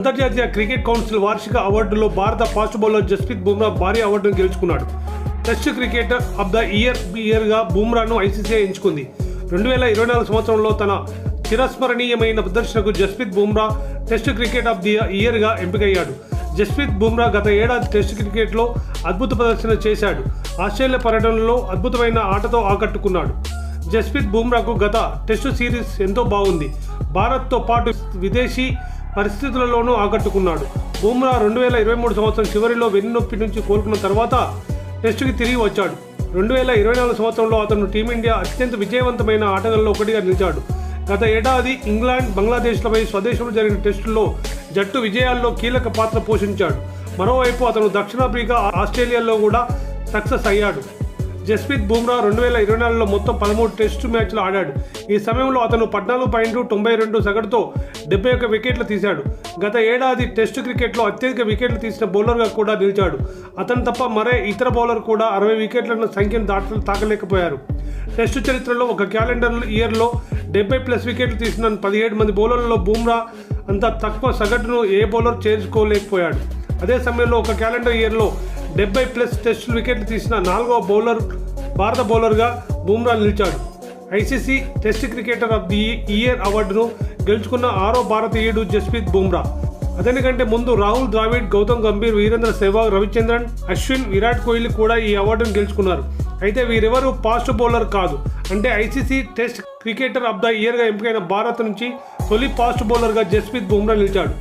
అంతర్జాతీయ cricket council వార్షిక అవార్డులో భారత ఫాస్ట్ బౌలర్ జస్ప్రీత్ బుమ్రా భారీ అవార్డును గెలుచుకున్నాడు. టెస్ట్ క్రికెటర్ ఆఫ్ ద ఇయర్గా బుమ్రాను ఐసీసీ ఎంచుకుంది. 2024 సంవత్సరంలో తన చిరస్మరణీయమైన ప్రదర్శనకు Jasprit Bumrah test cricket of the ఇయర్గా ఎంపికయ్యాడు. జస్ప్రీత్ బుమ్రా గత ఏడాది టెస్ట్ క్రికెట్లో అద్భుత ప్రదర్శన చేశాడు. ఆస్ట్రేలియా పర్యటనలో అద్భుతమైన ఆటతో ఆకట్టుకున్నాడు. జస్ప్రీత్ బుమ్రాకు గత టెస్టు సిరీస్ ఎంతో బాగుంది. భారత్తో పాటు విదేశీ పరిస్థితులలోనూ ఆకట్టుకున్నాడు. బుమ్రా 2023 సంవత్సరం చివరిలో వెన్నునొప్పి నుంచి కోలుకున్న తర్వాత టెస్టుకి తిరిగి వచ్చాడు. 2024 సంవత్సరంలో అతను టీమిండియా అత్యంత విజయవంతమైన ఆటగాళ్లలో ఒకటిగా నిలిచాడు. గత ఏడాది ఇంగ్లాండ్, బంగ్లాదేశ్లపై స్వదేశంలో జరిగిన టెస్టుల్లో జట్టు విజయాల్లో కీలక పాత్ర పోషించాడు. మరోవైపు అతను దక్షిణాఫ్రికా, ఆస్ట్రేలియాలో కూడా సక్సెస్ అయ్యాడు. జస్ప్రీత్ బుమ్రా 2024లో మొత్తం 13 టెస్టు మ్యాచ్లు ఆడాడు. ఈ సమయంలో అతను 14.92 సగటుతో 71 వికెట్లు తీశాడు. గత ఏడాది టెస్టు క్రికెట్లో అత్యధిక వికెట్లు తీసిన బౌలర్గా కూడా నిలిచాడు. అతను తప్ప మరే ఇతర బౌలర్ కూడా 60 వికెట్ల సంఖ్యను తాకలేకపోయారు. టెస్టు చరిత్రలో ఒక క్యాలెండర్ ఇయర్లో 70+ వికెట్లు తీసిన 17 మంది బౌలర్లలో బుమ్రా అంత తక్కువ సగటును ఏ బౌలర్ చేర్చుకోలేకపోయాడు. అదే సమయంలో ఒక క్యాలెండర్ ఇయర్లో 70+ టెస్టు వికెట్లు తీసిన 4వ భారత బౌలర్గా బుమ్రా నిలిచాడు. ICC test cricketer of the year అవార్డును గెలుచుకున్న 6వ భారతీయుడు జస్ప్రీత్ బుమ్రా. అతని కంటే ముందు రాహుల్ ద్రావిడ్, గౌతమ్ గంభీర్, వీరేంద్ర సెహ్వాగ్, రవిచంద్రన్ అశ్విన్, విరాట్ కోహ్లీ కూడా ఈ అవార్డును గెలుచుకున్నారు. అయితే వీరెవరూ ఫాస్ట్ బౌలర్ కాదు. అంటే ICC test cricketer of the ఇయర్గా ఎంపికైన భారత్ నుంచి తొలి ఫాస్ట్ బౌలర్గా జస్ప్రీత్ బుమ్రా నిలిచాడు.